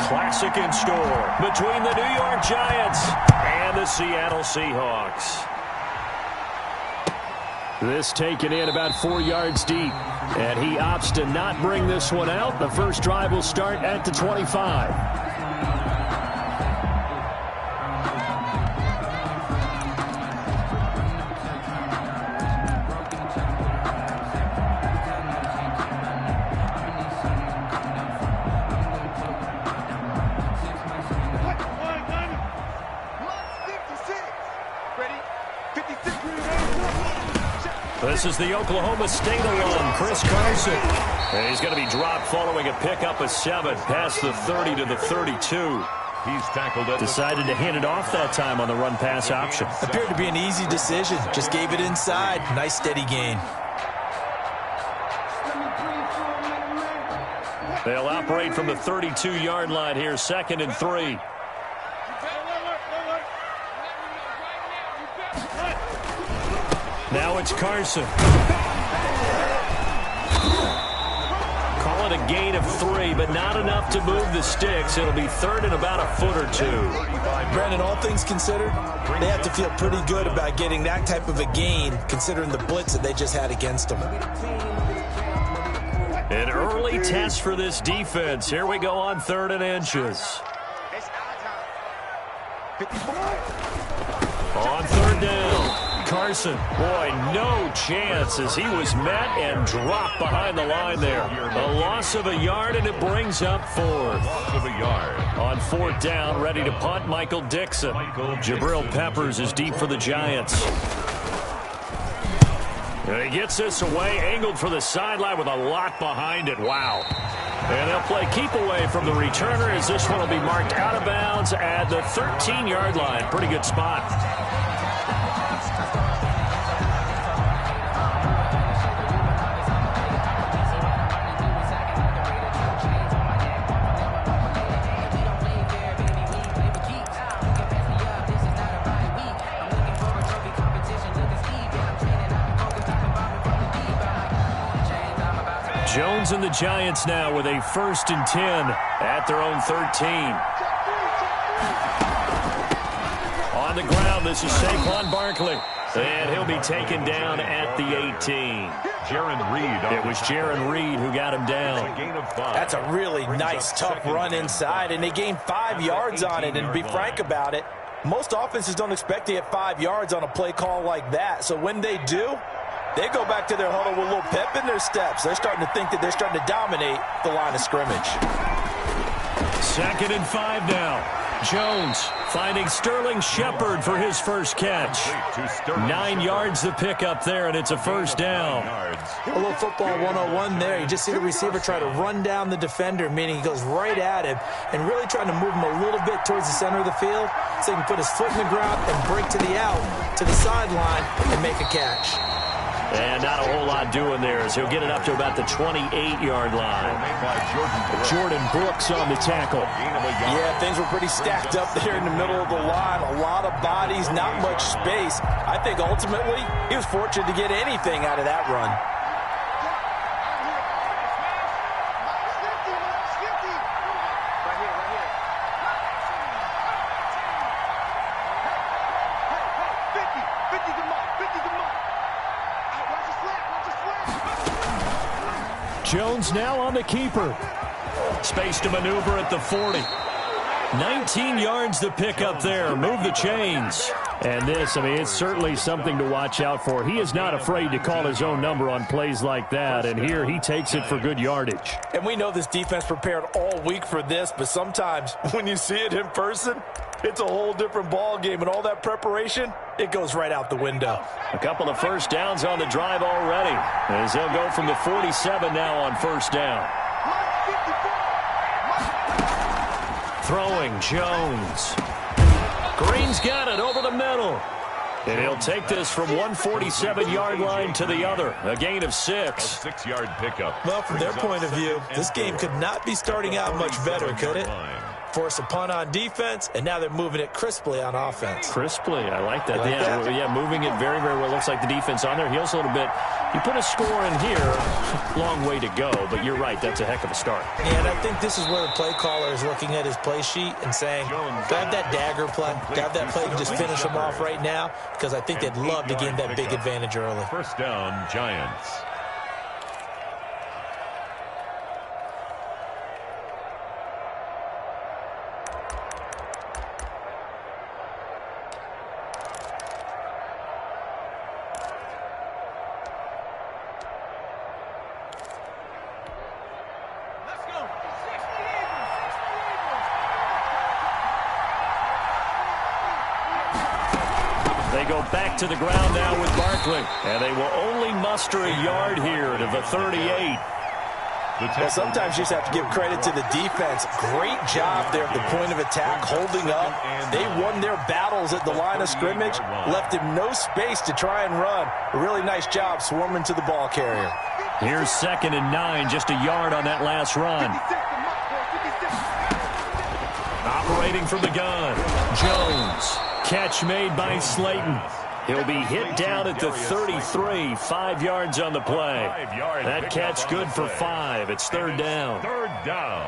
classic in store between the New York Giants and the Seattle Seahawks. This taken in about 4 yards deep, and he opts to not bring this one out. The first drive will start at the 25. This is the Oklahoma State alum, Chris Carson. And he's going to be dropped following a pickup of 7 past the 30 to the 32. He's tackled it. Decided to hand it off that time on the run-pass option. Appeared to be an easy decision. Just gave it inside. Nice steady gain. They'll operate from the 32-yard line here, 2nd and 3. Now it's Carson. Call it a gain of 3, but not enough to move the sticks. It'll be 3rd and about a foot or 2. Brandon, all things considered, they have to feel pretty good about getting that type of a gain, considering the blitz that they just had against them. An early test for this defense. Here we go on 3rd and inches. On 3rd down. Carson, boy, no chance as he was met and dropped behind the line there. A loss of a yard, and it brings up 4th. Loss of a yard. On 4th down, ready to punt, Michael Dixon. Jabril Peppers is deep for the Giants. And he gets this away, angled for the sideline with a lot behind it. Wow. And they'll play keep away from the returner as this one will be marked out of bounds at the 13-yard line. Pretty good spot. Jones and the Giants now with a 1st and 10 at their own 13. On the ground, this is Saquon Barkley. And he'll be taken down at the 18. It was Jaron Reed who got him down. That's a really nice, tough run inside, and they gained 5 yards on it. And to be frank about it, most offenses don't expect to get 5 yards on a play call like that. So when they do, they go back to their huddle with a little pep in their steps. They're starting to think that they're starting to dominate the line of scrimmage. 2nd and 5 now. Jones finding Sterling Shepard for his first catch. 9 yards the pickup there, and it's a 1st down. A little football 101 there. You just see the receiver try to run down the defender, meaning he goes right at him and really trying to move him a little bit towards the center of the field so he can put his foot in the ground and break to the out, to the sideline, and make a catch. And not a whole lot doing there as he'll get it up to about the 28-yard line. Jordan Brooks on the tackle. Yeah, things were pretty stacked up there in the middle of the line. A lot of bodies, not much space. I think ultimately he was fortunate to get anything out of that run. Jones now on the keeper. Space to maneuver at the 40. 19 yards to pick up there. Move the chains. And this, I mean, it's certainly something to watch out for. He is not afraid to call his own number on plays like that. And here he takes it for good yardage. And we know this defense prepared all week for this, but sometimes when you see it in person, it's a whole different ball game. And all that preparation, it goes right out the window. A couple of 1st downs on the drive already, as they'll go from the 47 now on 1st down. Throwing Jones. Green's got it over the middle. And he'll take this from 147-yard line to the other. A gain of 6. A 6-yard pickup. Well, from their point of view, this game could not be starting out much better, could it? force a punt on defense, and now they're moving it crisply on offense. Crisply, I like that. Like that? Yeah, moving it very, very well. Looks like the defense on their heels a little bit. You put a score in here, long way to go, but you're right, that's a heck of a start. Yeah, and I think this is where the play caller is looking at his play sheet and saying, do I have that dagger play? Do I have that play to just finish them off right now? Because I think they'd love to gain that big advantage early. First down, Giants. They go back to the ground now with Barkley, and they will only muster a yard here to the 38. Well, sometimes you just have to give credit to the defense. Great job there at the point of attack, holding up. They won their battles at the line of scrimmage, left him no space to try and run. A really nice job swarming to the ball carrier. Here's 2nd and 9, just a yard on that last run. Operating from the gun, Jones. Catch made by Slayton. He'll be hit down at the 33, 5 yards on the play. That catch good for 5. It's 3rd down. 3rd down.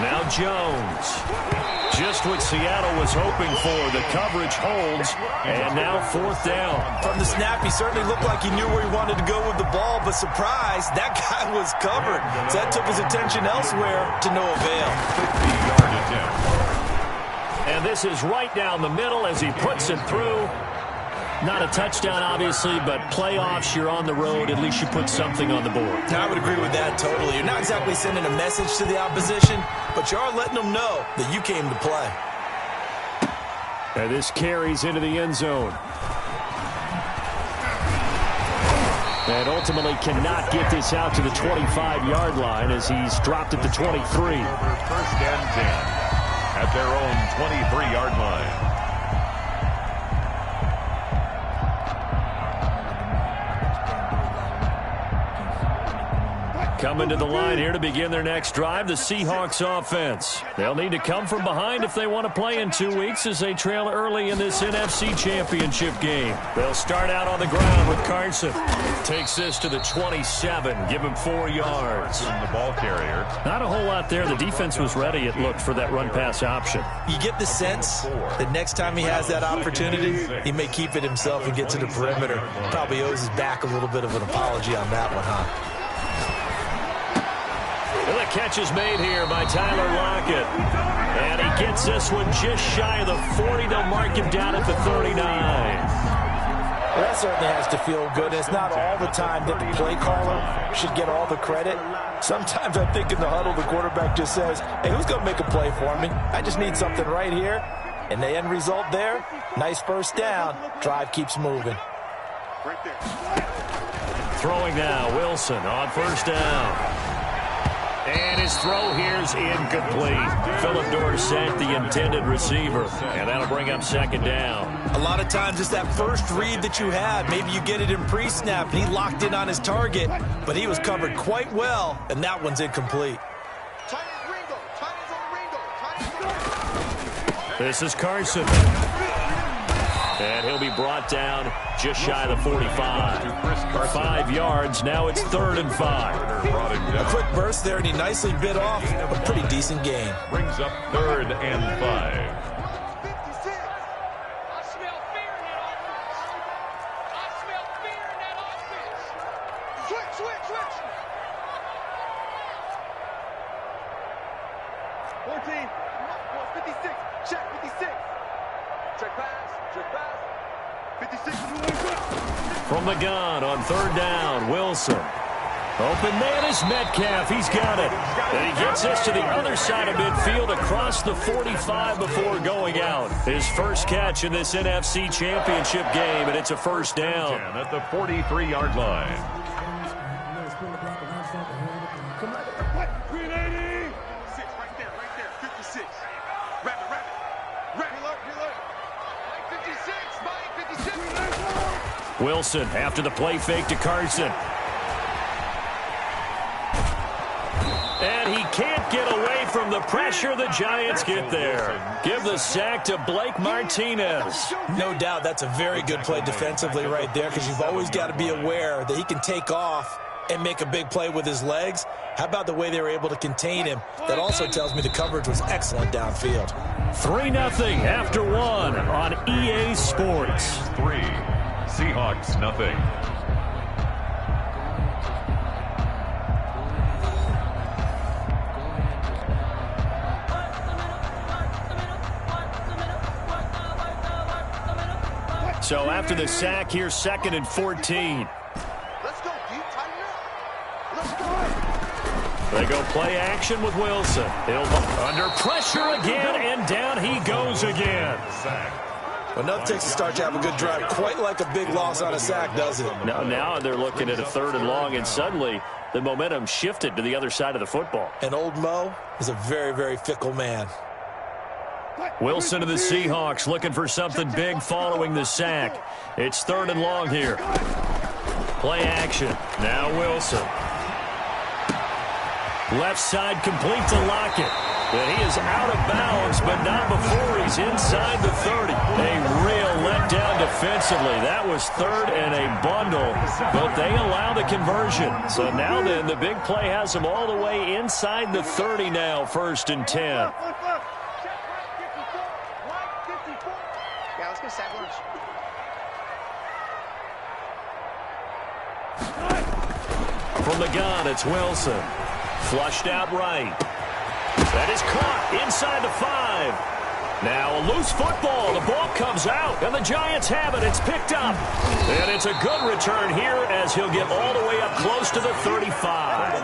Now Jones. Just what Seattle was hoping for. The coverage holds, and now 4th down. From the snap, he certainly looked like he knew where he wanted to go with the ball, but surprise, that guy was covered. So that took his attention elsewhere to no avail. 50-yard attempt. And this is right down the middle as he puts it through. Not a touchdown, obviously, but playoffs, you're on the road. At least you put something on the board. I would agree with that totally. You're not exactly sending a message to the opposition, but you are letting them know that you came to play. And this carries into the end zone. And ultimately cannot get this out to the 25-yard line as he's dropped at the 23. 1st and 10 at their own 23-yard line. Coming to the line here to begin their next drive, the Seahawks offense. They'll need to come from behind if they want to play in 2 weeks as they trail early in this NFC Championship game. They'll start out on the ground with Carson. Takes this to the 27, give him 4 yards. The ball carrier. Not a whole lot there. The defense was ready, it looked, for that run-pass option. You get the sense that next time he has that opportunity, he may keep it himself and get to the perimeter. Probably owes his back a little bit of an apology on that one, huh? Well, the catch is made here by Tyler Lockett. And he gets this one just shy of the 40. They'll mark him down at the 39. Well, that certainly has to feel good. It's not all the time that the play caller should get all the credit. Sometimes I think in the huddle, the quarterback just says, hey, who's going to make a play for me? I just need something right here. And the end result there, nice 1st down. Drive keeps moving. Throwing now, Wilson on 1st down. And his throw here's incomplete. Philip Dorsett, the intended receiver. And that'll bring up 2nd down. A lot of times it's that first read that you have. Maybe you get it in pre-snap, and he locked in on his target, but he was covered quite well, and that one's incomplete. This is Carson. And he'll be brought down just shy of the 45. 5 yards, now it's 3rd and 5. A quick burst there, and he nicely bit off a pretty decent gain. Brings up 3rd and 5. From the gun on 3rd down, Wilson. Open man is Metcalf. He's got it. And he gets this to the other side of midfield across the 45 before going out. His first catch in this NFC Championship game, and it's a 1st down. At the 43-yard line. Wilson after the play fake to Carson. And he can't get away from the pressure. The Giants get there. Give the sack to Blake Martinez. No doubt that's a very good play defensively right there, because you've always got to be aware that he can take off and make a big play with his legs. How about the way they were able to contain him? That also tells me the coverage was excellent downfield. 3-0 after 1 on EA Sports. 3, Seahawks nothing. So after the sack, here's 2nd and 14. Let's go, deep, tighten up. Let's go. They go play action with Wilson. He'll under pressure again, and down he goes again. Well, nothing takes a start to have a good drive. Quite like a big loss on a sack, does it? Now they're looking at a 3rd and long, and suddenly the momentum shifted to the other side of the football. And old Mo is a very, very fickle man. Wilson to the Seahawks looking for something big following the sack. It's 3rd and long here. Play action. Now Wilson. Left side complete to Lockett. But he is out of bounds, but not before he's inside the 30. A real letdown defensively. That was 3rd and a bundle, but they allow the conversion. So now then, the big play has them all the way inside the 30 now, 1st and 10. Yeah, let's go sack lunch. From the gun, it's Wilson. Flushed out right. That is caught inside the 5. Now a loose football. The ball comes out, and the Giants have it. It's picked up. And it's a good return here as he'll get all the way up close to the 35.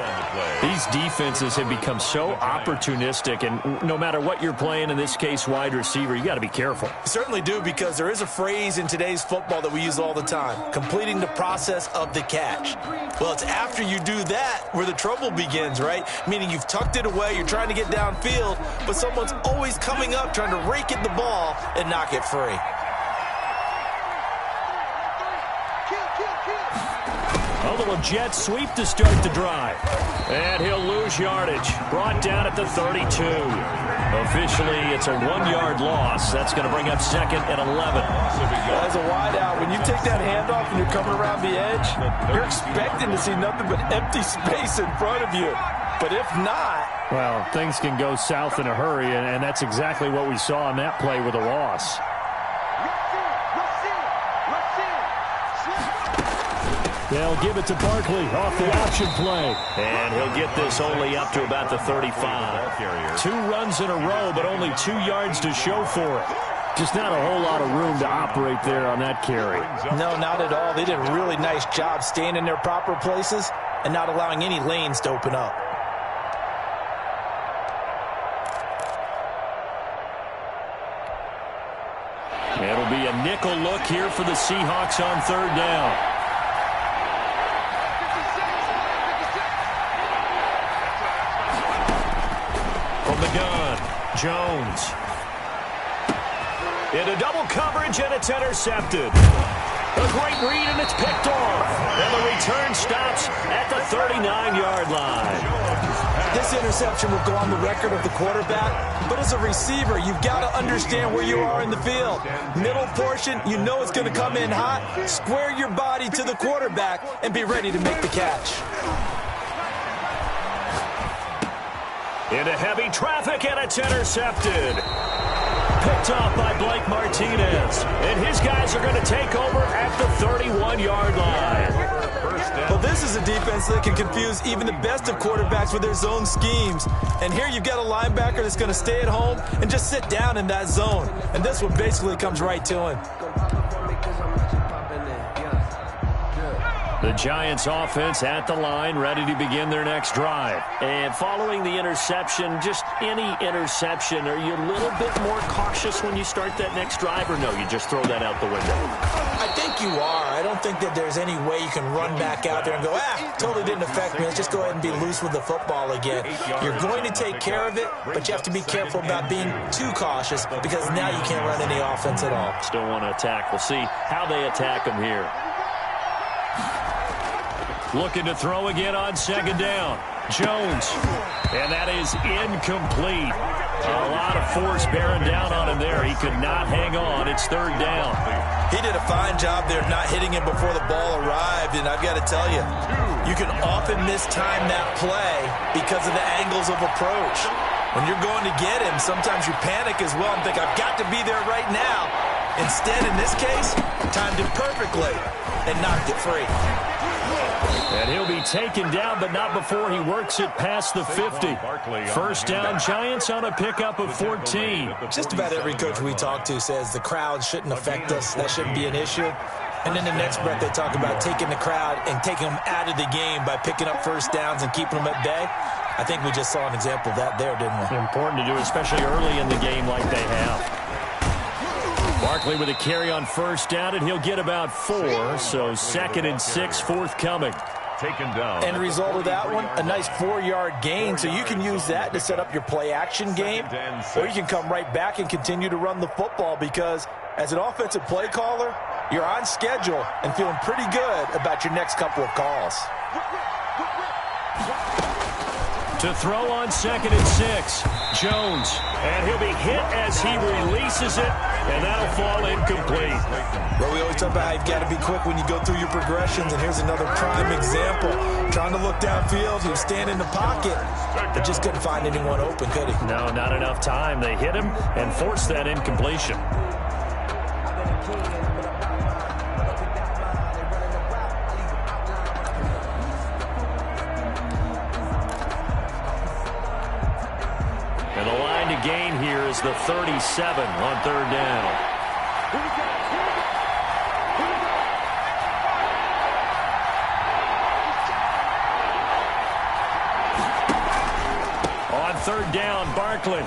These defenses have become so opportunistic, and no matter what you're playing, in this case wide receiver, you got to be careful. You certainly do, because there is a phrase in today's football that we use all the time: completing the process of the catch. Well, it's after you do that where the trouble begins, right? Meaning you've tucked it away, you're trying to get downfield, but someone's always coming up trying to rake at the ball and knock it free. A little jet sweep to start the drive. And he'll lose yardage. Brought down at the 32. Officially, it's a 1-yard loss. That's going to bring up 2nd and 11. As a wideout, when you take that handoff and you're coming around the edge, you're expecting to see nothing but empty space in front of you. But if not... Well, things can go south in a hurry, and that's exactly what we saw on that play with a loss. They'll give it to Barkley off the option play. And he'll get this only up to about the 35. 2 runs in a row, but only 2 yards to show for it. Just not a whole lot of room to operate there on that carry. No, not at all. They did a really nice job staying in their proper places and not allowing any lanes to open up. It'll be a nickel look here for the Seahawks on 3rd down. From the gun, Jones. Into double coverage, and it's intercepted. A great read, and it's picked off. And the return stops at the 39-yard line. This interception will go on the record of the quarterback, but as a receiver, you've got to understand where you are in the field. Middle portion, you know it's going to come in hot. Square your body to the quarterback and be ready to make the catch. Into heavy traffic, and it's intercepted. Picked off by Blake Martinez. And his guys are going to take over at the 31-yard line. Well, this is a defense that can confuse even the best of quarterbacks with their zone schemes. And here you've got a linebacker that's going to stay at home and just sit down in that zone. And this one basically comes right to him. The Giants offense at the line, ready to begin their next drive. And following the interception, just any interception, are you a little bit more cautious when you start that next drive, or no, you just throw that out the window? I think you are. I don't think that there's any way you can run back out there and go, totally didn't affect me. Let's just go ahead and be loose with the football again. You're going to take care of it, but you have to be careful about being too cautious, because now you can't run any offense at all. Still want to attack. We'll see how they attack them here. Looking to throw again on second down. Jones. And that is incomplete. A lot of force bearing down on him there. He could not hang on. It's third down. He did a fine job there of not hitting him before the ball arrived. And I've got to tell you, you can often mistime that play because of the angles of approach. When you're going to get him, sometimes you panic as well and think, I've got to be there right now. Instead, in this case, timed it perfectly and knocked it free. And he'll be taken down, but not before he works it past the 50. First down, Giants on a pickup of 14. Just about every coach we talk to says the crowd shouldn't affect us. That shouldn't be an issue. And then the next breath they talk about taking the crowd and taking them out of the game by picking up first downs and keeping them at bay. I think we just saw an example of that there, didn't we? Important to do, especially early in the game like they have. Barkley with a carry on first down, and he'll get about 4. So 2nd and 6 forthcoming. Taken down. End result of that one, a nice 4-yard gain. So you can use that to set up your play-action game, or you can come right back and continue to run the football because as an offensive play caller, you're on schedule and feeling pretty good about your next couple of calls. To throw on 2nd and 6, Jones. And he'll be hit as he releases it, and that'll fall incomplete. Well, we always talk about how you've got to be quick when you go through your progressions, and here's another prime example. Trying to look downfield, he was standing in the pocket, but just couldn't find anyone open, could he? No, not enough time. They hit him and forced that incompletion. And the line to gain here is the 37 on third down. On third down, Barkley.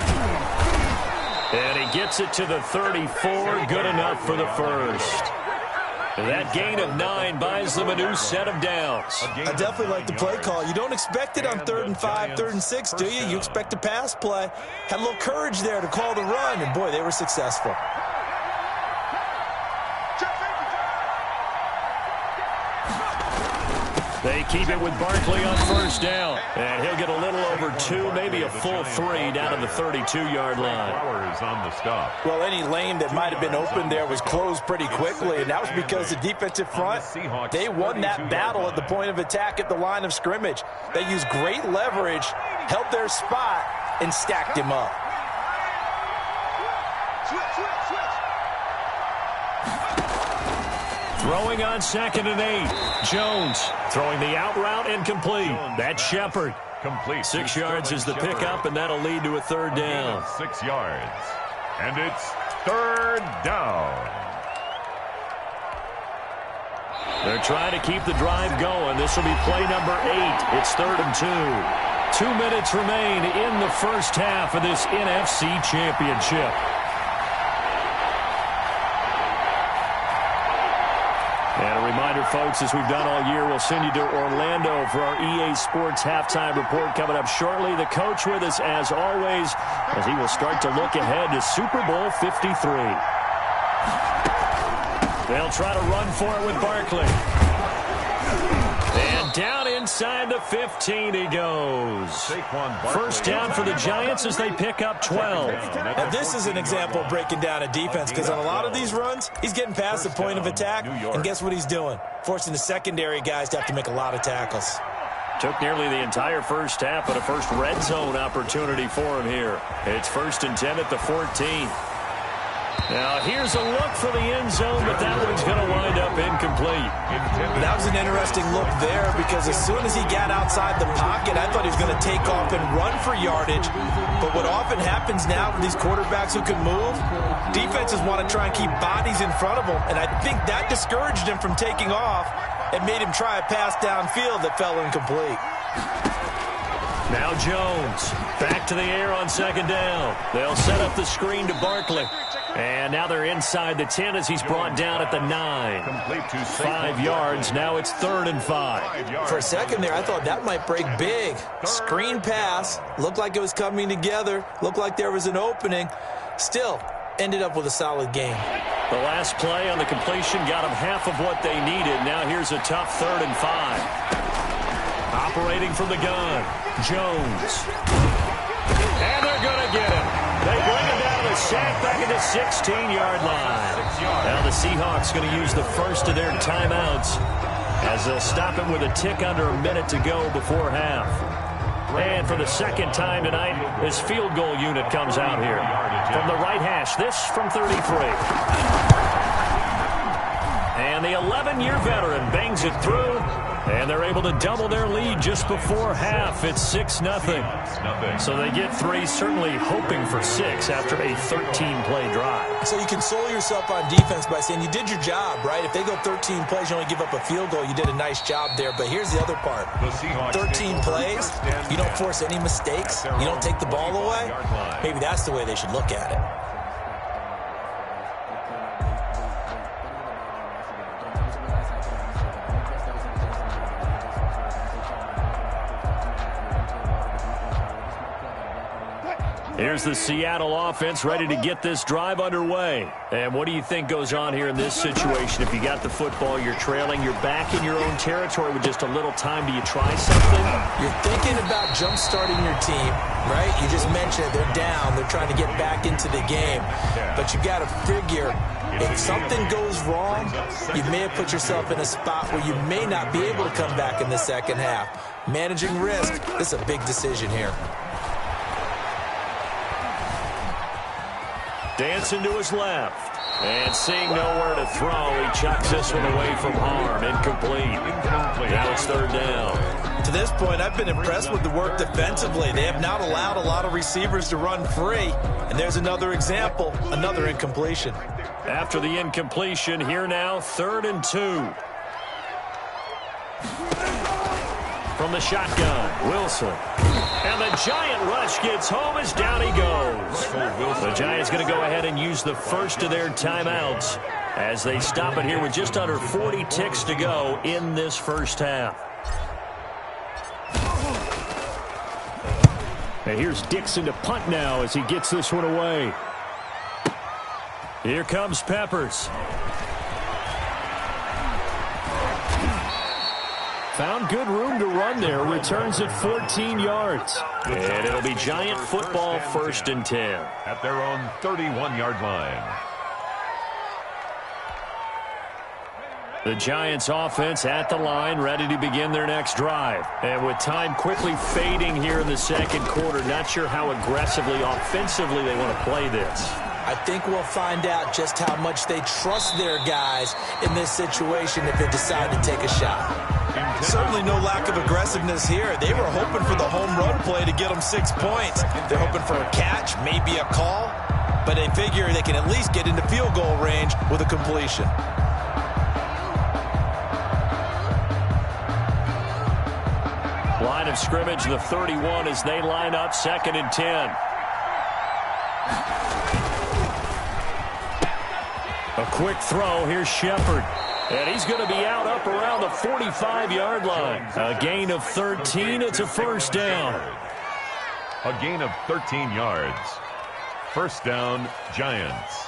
And he gets it to the 34. Good enough for the first. And that gain of 9 buys them a new set of downs. I definitely like the play call. You don't expect it on 3rd and 5, 3rd and 6, do you? You expect a pass play. Had a little courage there to call the run, and boy, they were successful. They keep it with Barkley on first down. And he'll get a little over 2, maybe a full 3 down to the 32-yard line. Flowers on the stop. Well, any lane that might have been open there was closed pretty quickly, and that was because the defensive front, they won that battle at the point of attack at the line of scrimmage. They used great leverage, held their spot, and stacked him up. Throwing on 2nd and 8. Jones throwing the out route incomplete. That's Shepard. Complete. 6 yards is the pickup, and that'll lead to a third down. 6 yards. And it's third down. They're trying to keep the drive going. This will be play number 8. It's 3rd and 2. 2 minutes remain in the first half of this NFC Championship. And a reminder, folks, as we've done all year, we'll send you to Orlando for our EA Sports halftime report coming up shortly. The coach with us, as always, as he will start to look ahead to Super Bowl 53. They'll try to run for it with Barkley. And down inside the 15 he goes. First down for the Giants as they pick up 12. Now, this is an example of breaking down a defense because on a lot of these runs, he's getting past the point of attack, and guess what he's doing? Forcing the secondary guys to have to make a lot of tackles. Took nearly the entire first half, but a first red zone opportunity for him here. It's 1st and 10 at the 14. Now, here's a look for the end zone, but that one's going to wind up incomplete. That was an interesting look there because as soon as he got outside the pocket, I thought he was going to take off and run for yardage. But what often happens now with these quarterbacks who can move, defenses want to try and keep bodies in front of them, and I think that discouraged him from taking off and made him try a pass downfield that fell incomplete. Now Jones back to the air on 2nd down. They'll set up the screen to Barkley. And now they're inside the 10 as he's brought down at the 9. 5 yards. Now it's 3rd and 5. For a second there, I thought that might break big. Screen pass. Looked like it was coming together. Looked like there was an opening. Still, ended up with a solid game. The last play on the completion got them half of what they needed. Now here's a tough 3rd and 5. Operating from the gun, Jones. And they're going to get him. They bring him down the sack back at the 16-yard line. Now the Seahawks going to use the first of their timeouts as they'll stop it with a tick under a minute to go before half. And for the second time tonight, his field goal unit comes out here. From the right hash, this from 33. And the 11-year veteran bangs it through, and they're able to double their lead just before half. It's 6-0. So they get 3, certainly hoping for 6 after a 13-play drive. So you console yourself on defense by saying you did your job, right? If they go 13 plays, you only give up a field goal, you did a nice job there. But here's the other part. 13 plays, you don't force any mistakes, you don't take the ball away. Maybe that's the way they should look at it. Here's the Seattle offense ready to get this drive underway. And what do you think goes on here in this situation? If you got the football, you're trailing, you're back in your own territory with just a little time. Do you try something? You're thinking about jump-starting your team, right? You just mentioned they're down. They're trying to get back into the game. But you got to figure if something goes wrong, you may have put yourself in a spot where you may not be able to come back in the second half. Managing risk, this is a big decision here. Dancing to his left. And seeing nowhere to throw, he chucks this one away from harm. Incomplete. Now it's 3rd down. To this point, I've been impressed with the work defensively. They have not allowed a lot of receivers to run free. And there's another example, another incompletion. After the incompletion, here now, 3rd and 2. From the shotgun, Wilson. And the giant rush gets home as down he goes. The Giants going to go ahead and use the first of their timeouts as they stop it here with just under 40 ticks to go in this first half. And here's Dixon to punt now as he gets this one away. Here comes Peppers. Found good room to run there. Returns at 14 yards. And it'll be Giant football 1st and 10. At their own 31-yard line. The Giants offense at the line, ready to begin their next drive. And with time quickly fading here in the second quarter, not sure how aggressively, offensively they want to play this. I think we'll find out just how much they trust their guys in this situation if they decide to take a shot. Certainly no lack of aggressiveness here. They were hoping for the home run play to get them 6 points. They're hoping for a catch, maybe a call, but they figure they can at least get into field goal range with a completion. Line of scrimmage, the 31 as they line up 2nd and 10. A quick throw. Here's Shepard. And he's going to be out up around the 45-yard line. A gain of 13. It's a 1st down. A gain of 13 yards. 1st down, Giants.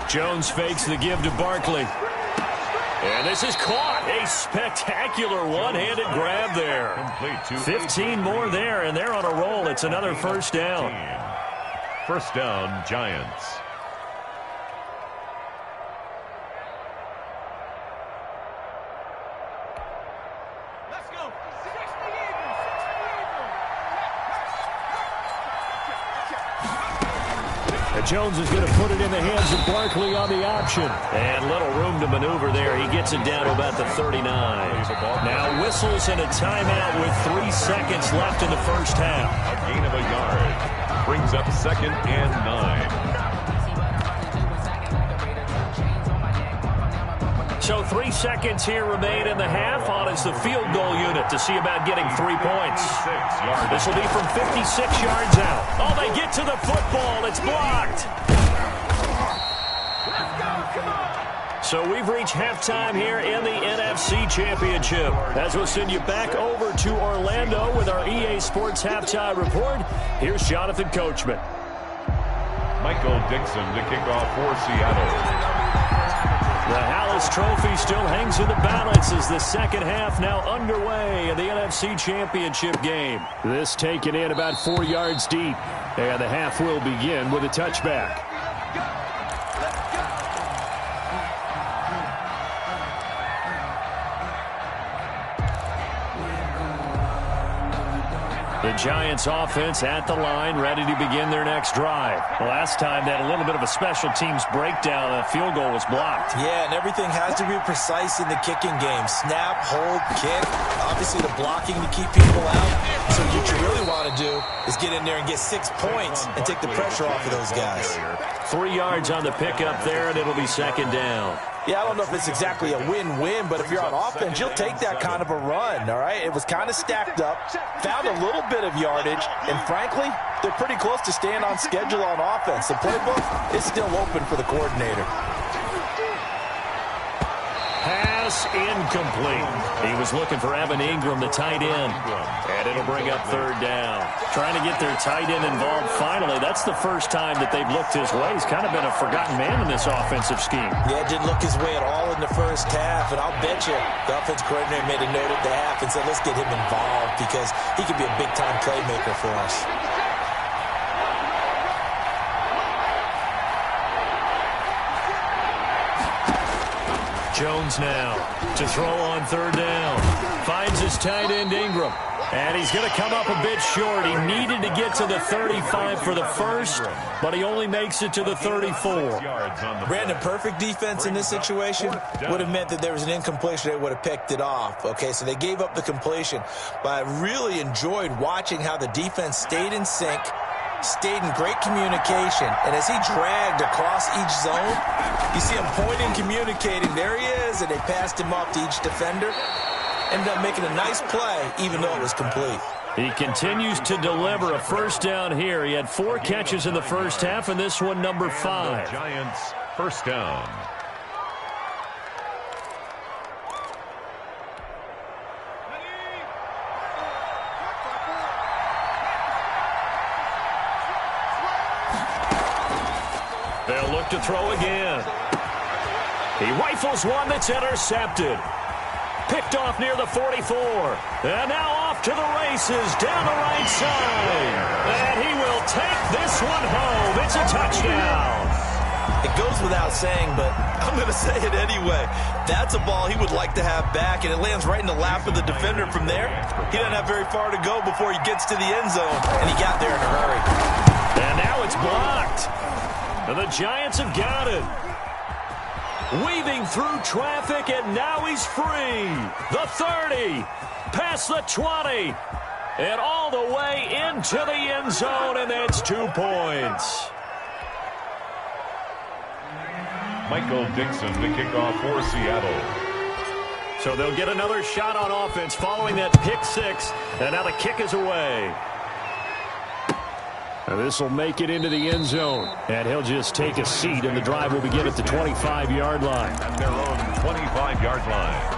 Jones fakes the give to Barkley. And this is caught. A spectacular one-handed grab there. 15 more there, and they're on a roll. It's another 1st down. 1st down, Giants. Let's go. Jones is going to put it in the hands of Barkley on the option. And little room to maneuver there. He gets it down to about the 39. Now whistles and a timeout with 3 seconds left in the first half. A gain of a yard. Brings up 2nd and 9. So 3 seconds here remain in the half. On is the field goal unit to see about getting 3 points. This will be from 56 yards out. Oh, they get to the football. It's blocked. So we've reached halftime here in the NFC Championship. As we'll send you back over to Orlando with our EA Sports Halftime Report, here's Jonathan Coachman. Michael Dixon to kick off for Seattle. The Hallis Trophy still hangs in the balance as the second half now underway in the NFC Championship game. This taken in about 4 yards deep, and the half will begin with a touchback. The Giants offense at the line, ready to begin their next drive. Last time they had a little bit of a special teams breakdown. A field goal was blocked. Yeah, and everything has to be precise in the kicking game. Snap, hold, kick. Obviously the blocking to keep people out. So what you really want to do is get in there and get 6 points and take the pressure off of those guys. 3 yards on the pickup there, and it'll be second down. Yeah, I don't know if it's exactly a win-win, but if you're on offense, you'll take that kind of a run, all right? It was kind of stacked up, found a little bit of yardage, and frankly, they're pretty close to staying on schedule on offense. The playbook is still open for the coordinator. Pass incomplete. He was looking for Evan Ingram, the tight end, and it'll bring up third down. Trying to get their tight end involved finally. That's the first time that they've looked his way. He's kind of been a forgotten man in this offensive scheme. Yeah, didn't look his way at all in the first half, and I'll bet you the offense coordinator made a note at the half and said, let's get him involved because he could be a big-time playmaker for us. Jones now to throw on third down. Finds his tight end Ingram. And he's going to come up a bit short. He needed to get to the 35 for the first, but he only makes it to the 34. Brandon, perfect defense in this situation would have meant that there was an incompletion. They would have picked it off. Okay, so they gave up the completion. But I really enjoyed watching how the defense stayed in sync, stayed in great communication, and as he dragged across each zone, you see him pointing, communicating. There he is, and they passed him off to each defender. Ended up making a nice play, even though it was complete. He continues to deliver a first down here. He had 4 catches in the first half, and this one number 5. Giants first down. They'll look to throw again. He rifles one that's intercepted. Picked off near the 44. And now off to the races down the right side. And he will take this one home. It's a touchdown. It goes without saying, but I'm going to say it anyway. That's a ball he would like to have back, and it lands right in the lap of the defender from there. He doesn't have very far to go before he gets to the end zone, and he got there in a hurry. And now it's blocked. And the Giants have got it. Weaving through traffic, and now he's free. The 30, past the 20, and all the way into the end zone, and that's 2 points. Michael Dixon to kick off for Seattle. So they'll get another shot on offense following that pick 6, and now the kick is away. And this will make it into the end zone. And he'll just take a seat, and the drive will begin at the 25-yard line. At their own 25-yard line.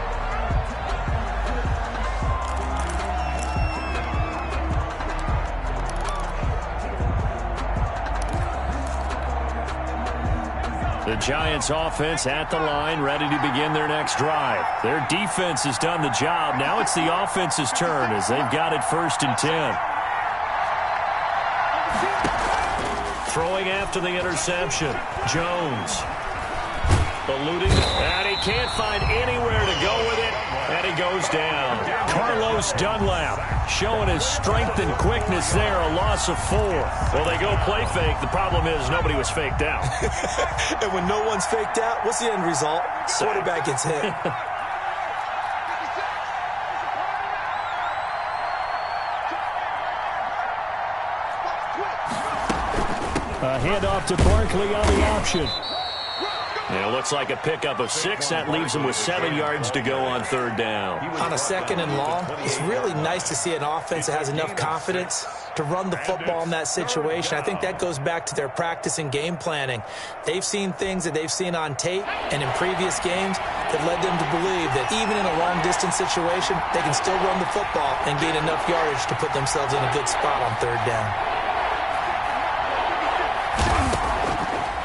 The Giants offense at the line, ready to begin their next drive. Their defense has done the job. Now it's the offense's turn as they've got it 1st and 10. Throwing after the interception. Jones. Eluding, and he can't find anywhere to go with it, and he goes down. Carlos Dunlap showing his strength and quickness there, a loss of 4. Well, they go play fake. The problem is nobody was faked out. And when no one's faked out, what's the end result? Quarterback gets hit. A handoff to Barkley on the option. And it looks like a pickup of 6. That leaves him with 7 yards to go on third down. On a 2nd and long, it's really nice to see an offense that has enough confidence to run the football in that situation. I think that goes back to their practice and game planning. They've seen things that they've seen on tape and in previous games that led them to believe that even in a long-distance situation, they can still run the football and gain enough yardage to put themselves in a good spot on third down.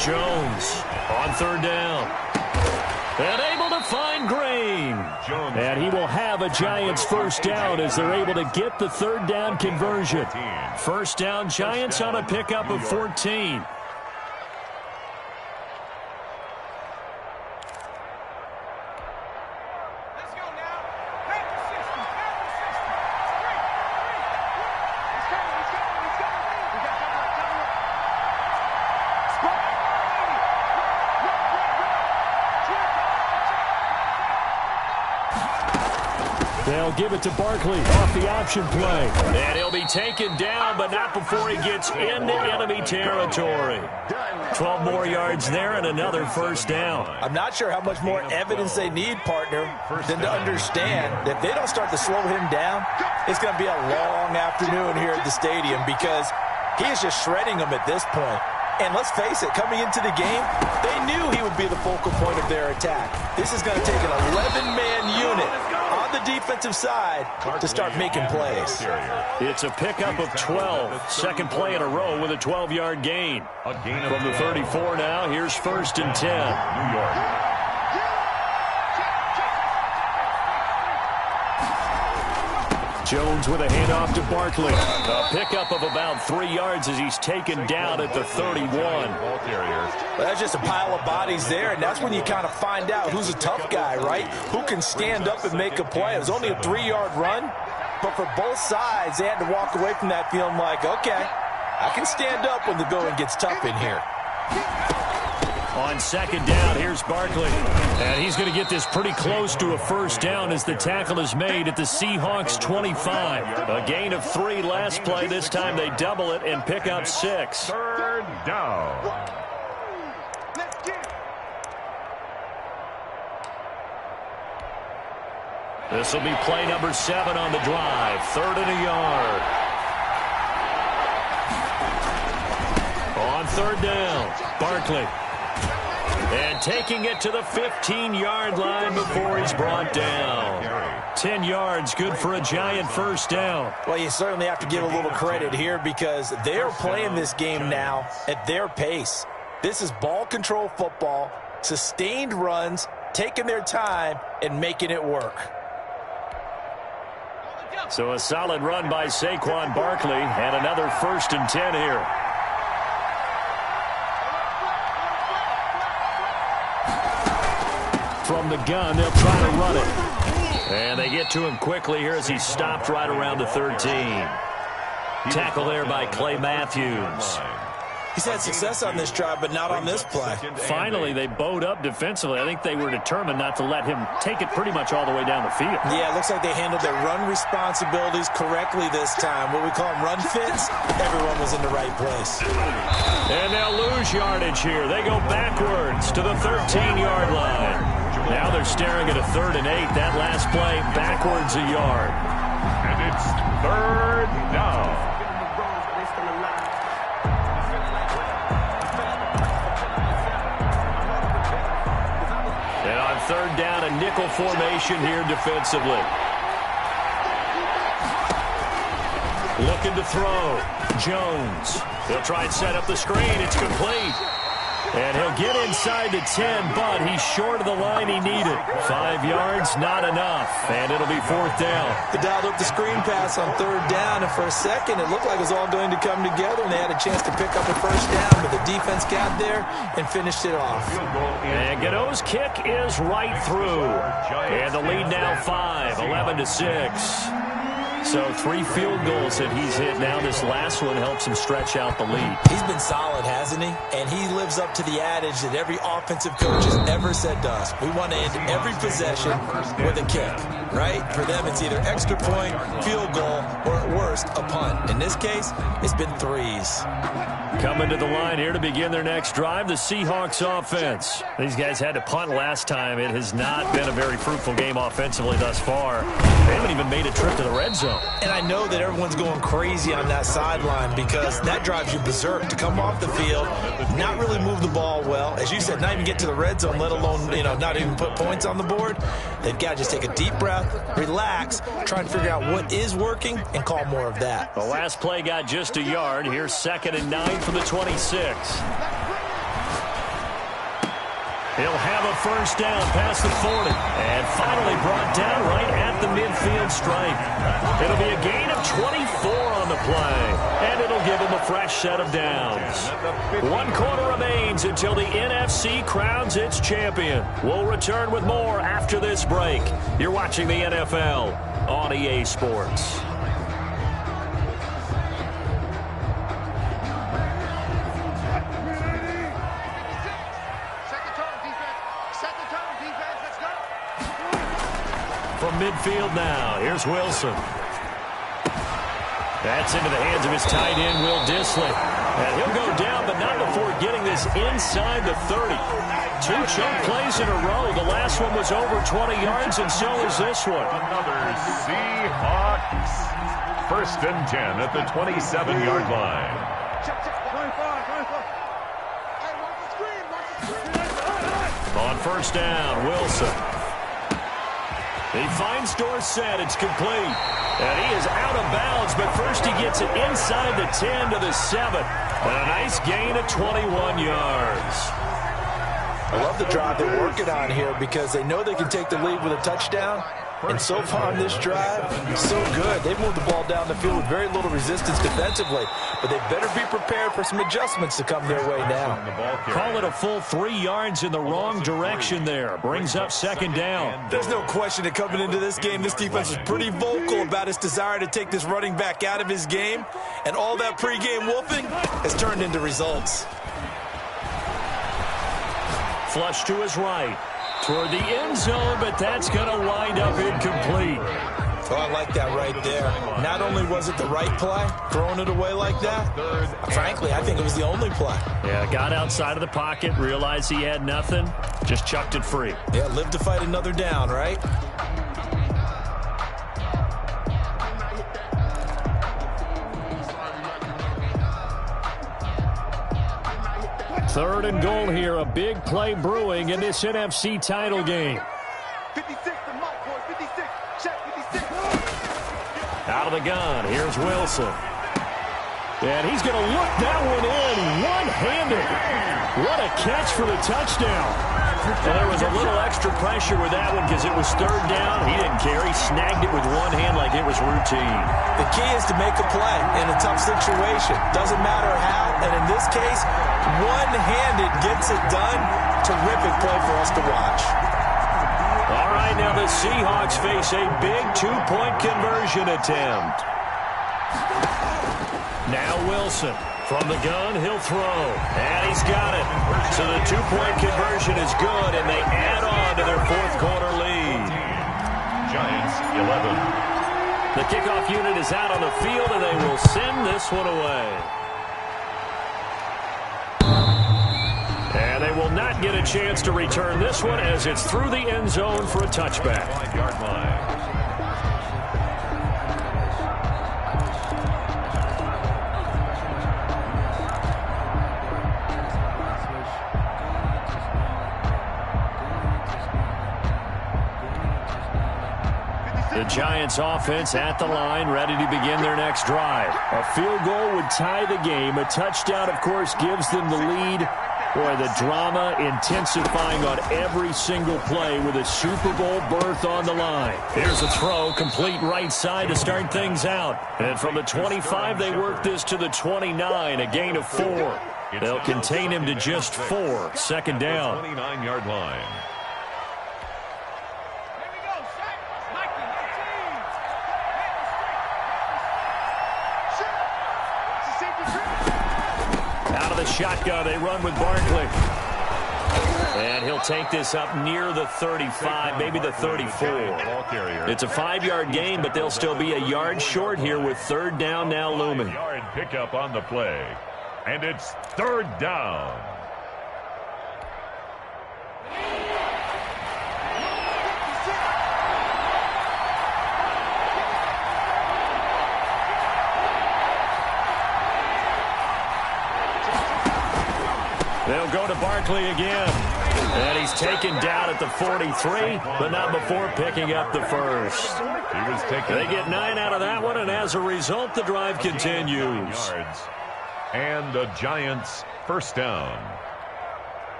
Jones on third down. And able to find Green. And he will have a Giants first down as they're able to get the third down conversion. First down, Giants on a pickup of 14. They'll give it to Barkley off the option play. And he'll be taken down, but not before he gets into enemy territory. 12 more yards there and another first down. I'm not sure how much more evidence they need, partner, than to understand that if they don't start to slow him down, it's going to be a long afternoon here at the stadium because he is just shredding them at this point. And let's face it, coming into the game, they knew he would be the focal point of their attack. This is going to take an 11-man unit on the defensive side to start making plays. It's a pickup of 12. Second play in a row with a 12-yard gain. From the 34 now, here's 1st and 10. New York. Jones with a handoff to Barkley. A pickup of about 3 yards as he's taken down at the 31. Well, that's just a pile of bodies there, and that's when you kind of find out who's a tough guy, right? Who can stand up and make a play. It was only a 3-yard run, but for both sides, they had to walk away from that feeling like, okay, I can stand up when the going gets tough in here. On second down, here's Barkley. And he's going to get this pretty close to a first down as the tackle is made at the Seahawks 25. A gain of 3 last play. This time they double it and pick up 6. Third down. This will be play number 7 on the drive. 3rd and a yard. On third down, Barkley. And taking it to the 15-yard line before he's brought down. 10 yards, good for a Giant first down. Well, you certainly have to give a little credit here because they're playing this game now at their pace. This is ball control football, sustained runs, taking their time, and making it work. So a solid run by Saquon Barkley and another 1st and 10 here. From the gun, they'll try to run it. And they get to him quickly here as he's stopped right around the 13. Tackle there by Clay Matthews. He's had success on this drive, but not on this play. Finally, they bowed up defensively. I think they were determined not to let him take it pretty much all the way down the field. Yeah, it looks like they handled their run responsibilities correctly this time. What we call them run fits, everyone was in the right place. And they'll lose yardage here. They go backwards to the 13-yard line. Now they're staring at a 3rd and 8. That last play, backwards a yard. And it's 3rd down. And on 3rd down, a nickel formation here defensively. Looking to throw. Jones. He'll try and set up the screen. It's complete. And he'll get inside the 10, but he's short of the line he needed. 5 yards, not enough. And it'll be 4th down. They dialed up the screen pass on 3rd down, and for a second, it looked like it was all going to come together, and they had a chance to pick up a first down, but the defense got there and finished it off. And Godot's kick is right through. And the lead now 5, 11-6. So 3 field goals that he's hit now. This last one helps him stretch out the lead. He's been solid, hasn't he? And he lives up to the adage that every offensive coach has ever said to us. We want to end every possession with a kick. right? For them, it's either extra point, field goal, or at worst, a punt. In this case, it's been threes. Coming to the line here to begin their next drive, the Seahawks offense. These guys had to punt last time. It has not been a very fruitful game offensively thus far. They haven't even made a trip to the red zone. And I know that everyone's going crazy on that sideline because that drives you berserk to come off the field, not really move the ball well. As you said, not even get to the red zone, let alone, not even put points on the board. They've got to just take a deep breath, relax, try and figure out what is working, and call more of that. The last play got just a yard. Here's 2nd and 9 from the 26. He'll have a first down past the 40. And finally brought down right at the midfield stripe. It'll be a gain of 24 on the play. And it'll give him a fresh set of downs. 1 quarter remains until the NFC crowns its champion. We'll return with more after this break. You're watching the NFL on EA Sports. From midfield now, here's Wilson. That's into the hands of his tight end, Will Dissly. And he'll go down, but not before getting this inside the 30. 2 choke plays in a row. The last one was over 20 yards, and so is this one. Another Seahawks. 1st and 10 at the 27-yard line. On first down, Wilson. He finds Dorsett. It's complete. And he is out of bounds, but first he gets it inside the 10 to the 7. And a nice gain of 21 yards. I love the drive they're working on here because they know they can take the lead with a touchdown. And so far on this drive, so good. They've moved the ball down the field with very little resistance defensively. But they better be prepared for some adjustments to come their way now. Call it a full 3 yards in the wrong direction there. Brings up 2nd down. There's no question that coming into this game, this defense was pretty vocal about its desire to take this running back out of his game. And all that pregame wolfing has turned into results. Flush to his right. Toward the end zone, but that's going to wind up incomplete. Oh, I like that right there. Not only was it the right play, throwing it away like that, frankly, I think it was the only play. Yeah, got outside of the pocket, realized he had nothing, just chucked it free. Yeah, live to fight another down, right? Third and goal here, a big play brewing in this NFC title game. 56, the mark, boys, 56, check 56. Out of the gun, here's Wilson. And he's going to look that one in one-handed. What a catch for the touchdown. Well, there was a little extra pressure with that one because it was 3rd down. He didn't care. He snagged it with one hand like it was routine. The key is to make a play in a tough situation. Doesn't matter how, and in this case, one-handed gets it done. Terrific play for us to watch. All right, now the Seahawks face a big 2-point conversion attempt. Now Wilson. From the gun, he'll throw. And he's got it. So the 2-point conversion is good, and they add on to their 4th quarter lead. Giants 11. The kickoff unit is out on the field, and they will send this one away. And they will not get a chance to return this one as it's through the end zone for a touchback. 5-yard line. The Giants offense at the line, ready to begin their next drive. A field goal would tie the game. A touchdown, of course, gives them the lead. Boy, the drama intensifying on every single play with a Super Bowl berth on the line. Here's a throw, complete right side to start things out. And from the 25, they work this to the 29, a gain of 4. They'll contain him to just 4. 2nd down. 29-yard line. Out of the shotgun, they run with Barkley. And he'll he'll take this up near the 35, maybe the 34. It's a 5-yard gain, but they'll still be a yard short here with third down now looming. Yard pickup on the play. And it's third down. They'll go to Barkley again. And he's taken down at the 43, but not before picking up the first. They get 9 out of that one, and as a result, the drive continues. And the Giants first down.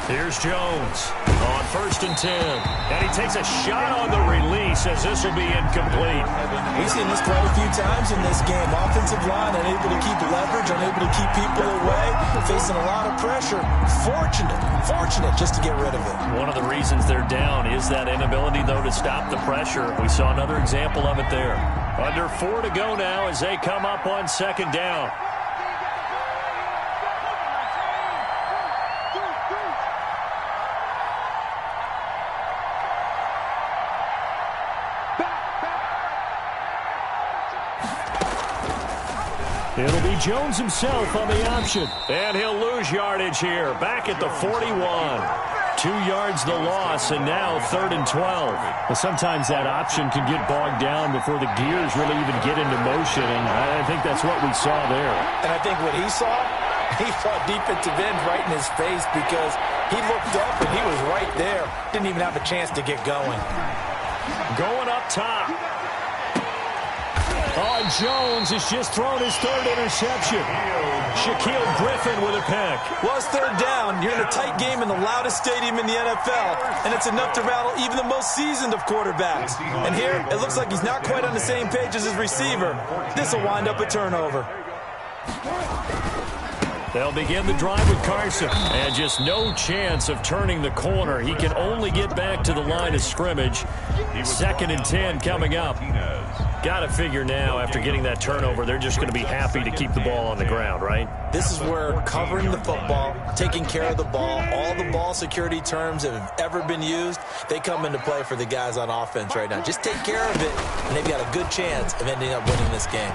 Here's Jones on 1st and 10. And he takes a shot on the release as this will be incomplete. We've seen this quite a few times in this game. Offensive line unable to keep leverage, unable to keep people away, facing a lot of pressure. Fortunate just to get rid of it. One of the reasons they're down is that inability, though, to stop the pressure. We saw another example of it there. Under 4 to go now as they come up on 2nd down. It'll be Jones himself on the option. And he'll lose yardage here. Back at the 41. 2 yards the loss, and now 3rd and 12. Well, sometimes that option can get bogged down before the gears really even get into motion, and I think that's what we saw there. And I think what he saw defensive end right in his face because he looked up and he was right there. Didn't even have a chance to get going. Going up top. Oh, and Jones has just thrown his 3rd interception. Shaquille Griffin with a pick. Well, it's 3rd down. You're in a tight game in the loudest stadium in the NFL, and it's enough to rattle even the most seasoned of quarterbacks. And here, it looks like he's not quite on the same page as his receiver. This will wind up a turnover. They'll begin the drive with Carson, and just no chance of turning the corner. He can only get back to the line of scrimmage. 2nd and 10 coming up. Got to figure now, after getting that turnover, they're just going to be happy to keep the ball on the ground, right? This is where covering the football, taking care of the ball, all the ball security terms that have ever been used, they come into play for the guys on offense right now. Just take care of it, and they've got a good chance of ending up winning this game.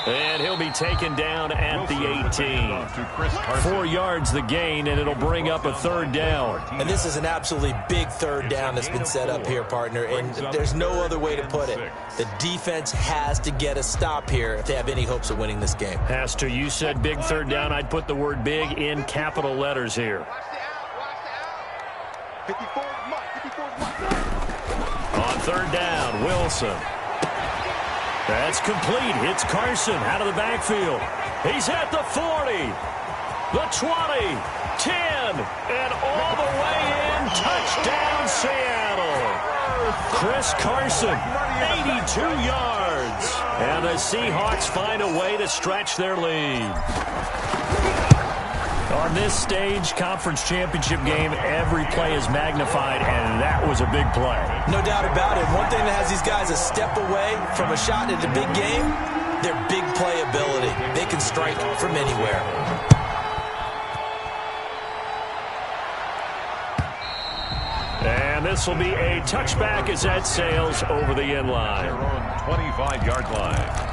And he'll be taken down at the 18. 4 yards the gain, and it'll bring up a 3rd down. And this is an absolutely big 3rd down that's been set up here, partner, and there's no other way to put it. The defense has to get a stop here if they have any hopes of winning this game. Has to. You said big 3rd down. I'd put the word big in capital letters here. On 3rd down, Wilson. That's complete. It's Carson out of the backfield. He's at the 40, the 20, 10, and all the way in. Touchdown, Seattle. Chris Carson, 82 yards. And the Seahawks find a way to stretch their lead. On this stage, conference championship game, every play is magnified, and that was a big play. No doubt about it. One thing that has these guys a step away from a shot at the big game, their big play ability. They can strike from anywhere. And this will be a touchback as that sails over the end line. Their own 25-yard line.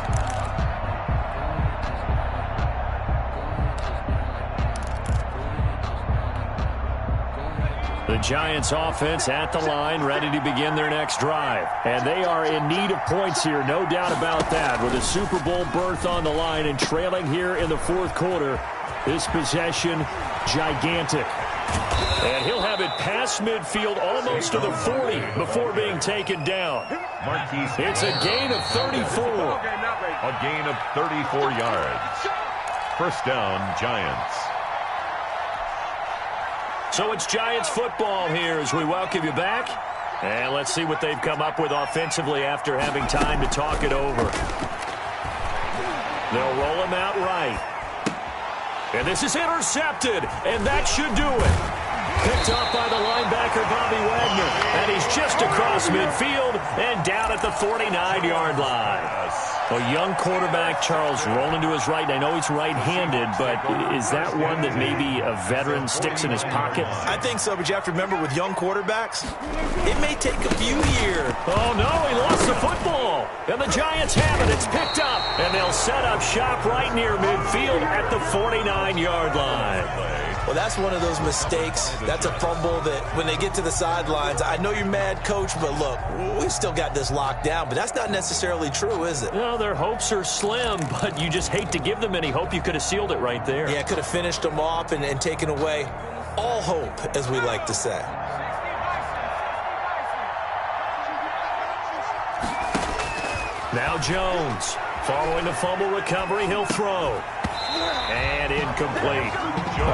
The Giants offense at the line, ready to begin their next drive. And they are in need of points here, no doubt about that. With a Super Bowl berth on the line and trailing here in the 4th quarter, this possession, gigantic. And he'll have it past midfield almost to the 40 before being taken down. It's a gain of 34. A gain of 34 yards. First down, Giants. So it's Giants football here as we welcome you back. And let's see what they've come up with offensively after having time to talk it over. They'll roll him out right. And this is intercepted, and that should do it. Picked up by the linebacker, Bobby Wagner. And he's just across midfield and down at the 49-yard line. A young quarterback, Charles, rolling to his right. I know he's right-handed, but is that one that maybe a veteran sticks in his pocket? I think so, but you have to remember with young quarterbacks, it may take a few years. Oh, no, he lost the football. And the Giants have it. It's picked up. And they'll set up shop right near midfield at the 49-yard line. Well, that's one of those mistakes. That's a fumble that when they get to the sidelines, I know you're mad, Coach, but look, we still got this locked down. But that's not necessarily true, is it? No, their hopes are slim, but you just hate to give them any hope. You could have sealed it right there. Yeah, could have finished them off and taken away all hope, as we like to say. Now Jones, following the fumble recovery, he'll throw. And incomplete.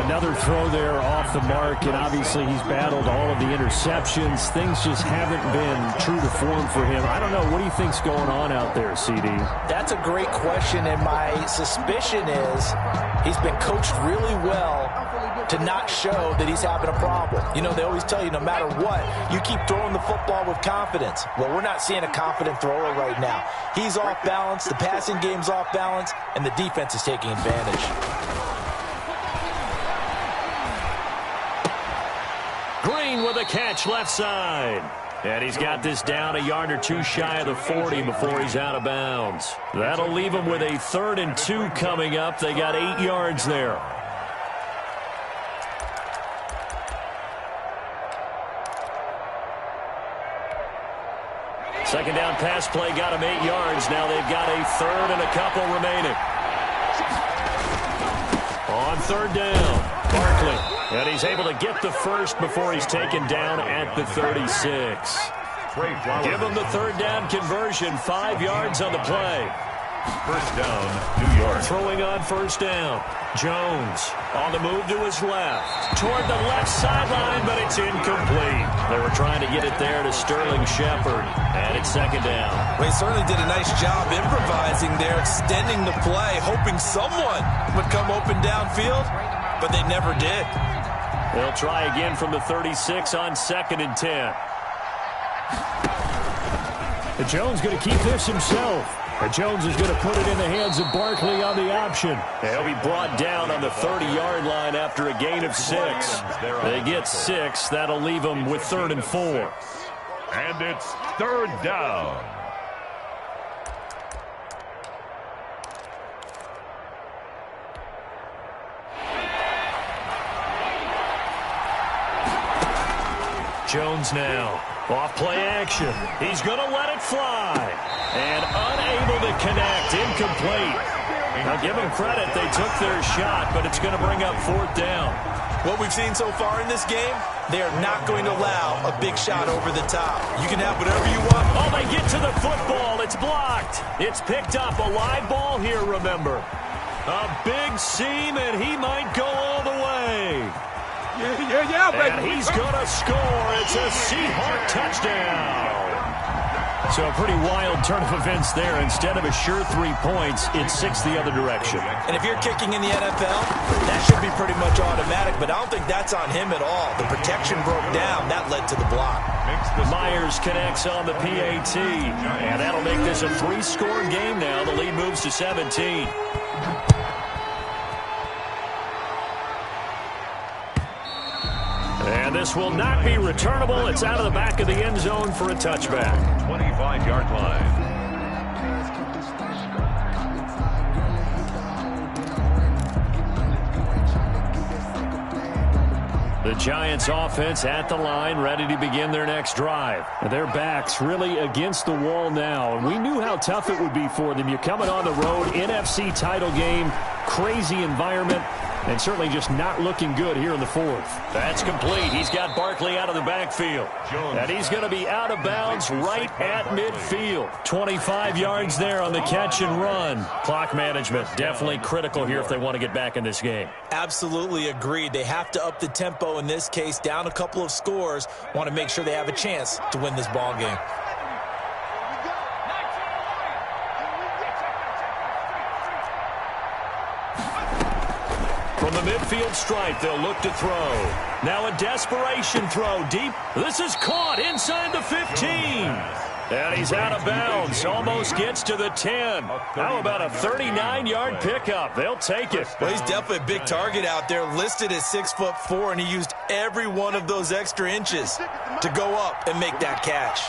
Another throw there off the mark, and obviously he's battled all of the interceptions. Things just haven't been true to form for him. I don't know. What do you think's going on out there, CD? That's a great question, and my suspicion is he's been coached really well to not show that he's having a problem. You know, they always tell you no matter what, you keep throwing the football with confidence. Well, we're not seeing a confident thrower right now. He's off balance, the passing game's off balance, and the defense is taking advantage. Green with a catch left side. And he's got this down a yard or two shy of the 40 before he's out of bounds. That'll leave him with a 3rd and 2 coming up. They got 8 yards there. Second down pass play got him 8 yards. Now they've got a 3rd and a couple remaining. On 3rd down, Barkley. And he's able to get the first before he's taken down at the 36. Give him the 3rd down conversion. 5 yards on the play. First down, New York. Throwing on 1st down. Jones on the move to his left. Toward the left sideline, but it's incomplete. They were trying to get it there to Sterling Shepard. And it's 2nd down. Well, he certainly did a nice job improvising there, extending the play, hoping someone would come open downfield, but they never did. They'll try again from the 36 on 2nd and 10. And Jones going to keep this himself. And Jones is going to put it in the hands of Barkley on the option. They'll be brought down on the 30-yard line after a gain of 6. They get 6. That'll leave them with 3rd and 4. And it's 3rd down. Jones now. Off play action. He's going to let it fly. And unable to connect. Incomplete. Now give them credit. They took their shot, but it's going to bring up 4th down. What we've seen so far in this game, they are not going to allow a big shot over the top. You can have whatever you want. Oh, they get to the football. It's blocked. It's picked up. A live ball here, remember. A big seam, and he might go all the way. Yeah, baby. And he's going to score. It's a Seahawk touchdown. So a pretty wild turn of events there. Instead of a sure 3 points, it's 6 the other direction. And if you're kicking in the NFL, that should be pretty much automatic, but I don't think that's on him at all. The protection broke down. That led to the block. Myers connects on the PAT. And that'll make this a 3-score game now. The lead moves to 17. And this will not be returnable. It's out of the back of the end zone for a touchback. 25-yard line. The Giants offense at the line, ready to begin their next drive. And their backs really against the wall now. And we knew how tough it would be for them. You're coming on the road, NFC title game, crazy environment, and certainly just not looking good here in the 4th. That's complete. He's got Barkley out of the backfield. And he's going to be out of bounds right at midfield. 25 yards there on the catch and run. Clock management definitely critical here if they want to get back in this game. Absolutely agreed. They have to up the tempo in this case, down a couple of scores. Want to make sure they have a chance to win this ball game. From the midfield stripe, they'll look to throw. Now a desperation throw deep. This is caught inside the 15. And he's out of bounds. Almost gets to the 10. How about a 39-yard pickup? They'll take it. Well, he's definitely a big target out there, listed at 6'4", and he used every one of those extra inches to go up and make that catch.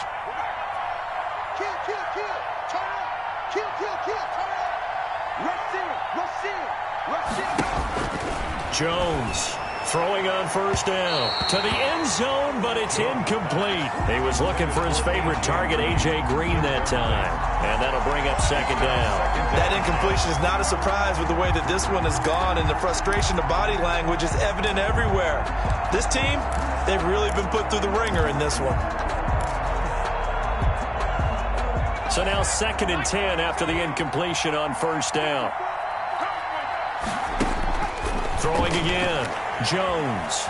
Kill, kill, kill. Turn up. Kill, kill, kill. Turn up. Rush in. Rush in. Rush in. Jones throwing on first down to the end zone, but it's incomplete. He was looking for his favorite target, A.J. Green, that time. And that'll bring up second down. That incompletion is not a surprise with the way that this one has gone, and the frustration of body language is evident everywhere. This team, they've really been put through the ringer in this one. So now 2nd and 10 after the incompletion on first down. Throwing again, Jones.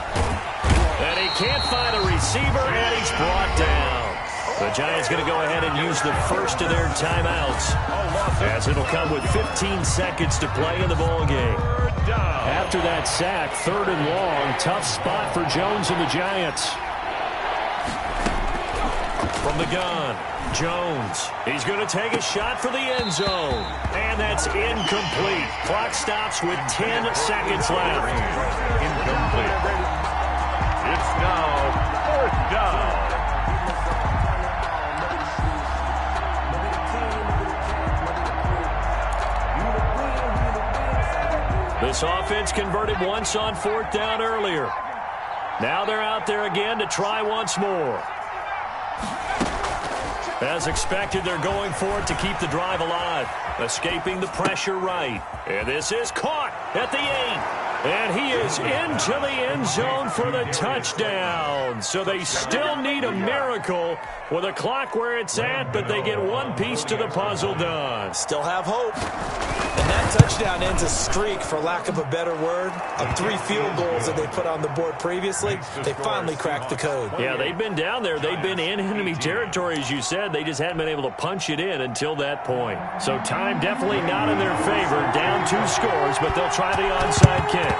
And he can't find a receiver, and he's brought down. The Giants going to go ahead and use the first of their timeouts, as it'll come with 15 seconds to play in the ballgame. After that sack, 3rd and long, tough spot for Jones and the Giants. From the gun, Jones. He's going to take a shot for the end zone. And that's incomplete. Clock stops with 10 seconds left. Incomplete. It's now 4th down. This offense converted once on 4th down earlier. Now they're out there again to try once more. As expected, they're going for it to keep the drive alive. Escaping the pressure right. And this is caught at the 8. And he is into the end zone for the touchdown. So they still need a miracle with a clock where it's at, but they get one piece to the puzzle done. Still have hope. And that touchdown ends a streak, for lack of a better word, of 3 field goals that they put on the board previously. They finally cracked the code. Yeah, they've been down there. They've been in enemy territory, as you said. They just hadn't been able to punch it in until that point. So time definitely not in their favor. Down 2 scores, but they'll try the onside kick.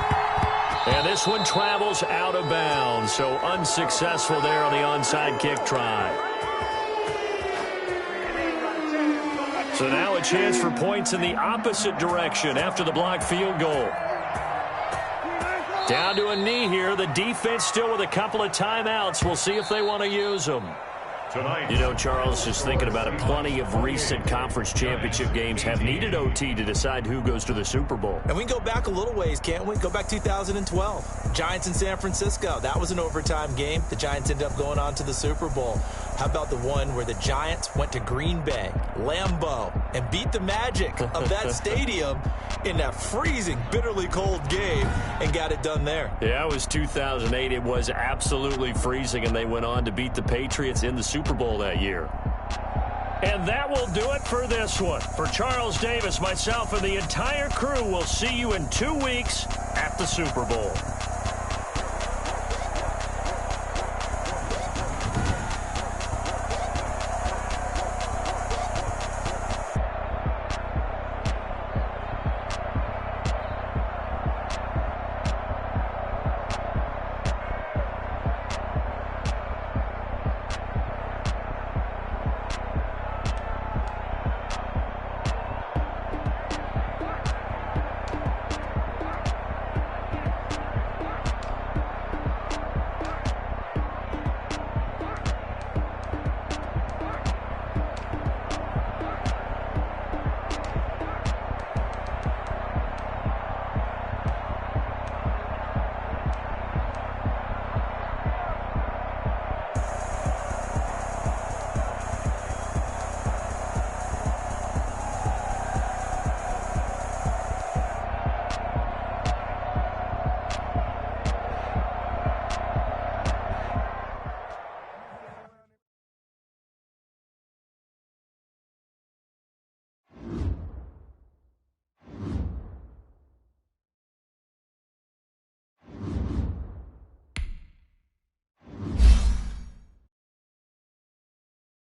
And this one travels out of bounds, so unsuccessful there on the onside kick try. So now a chance for points in the opposite direction after the blocked field goal. Down to a knee here. The defense still with a couple of timeouts. We'll see if they want to use them. You know, Charles, just thinking about it, plenty of recent conference championship games have needed OT to decide who goes to the Super Bowl. And we can go back a little ways, can't we? Go back 2012. Giants in San Francisco. That was an overtime game. The Giants ended up going on to the Super Bowl. How about the one where the Giants went to Green Bay, Lambeau, and beat the magic of that stadium in that freezing, bitterly cold game and got it done there? Yeah, it was 2008. It was absolutely freezing, and they went on to beat the Patriots in the Super Bowl that year. And that will do it for this one. For Charles Davis, myself, and the entire crew, we'll see you in 2 weeks at the Super Bowl.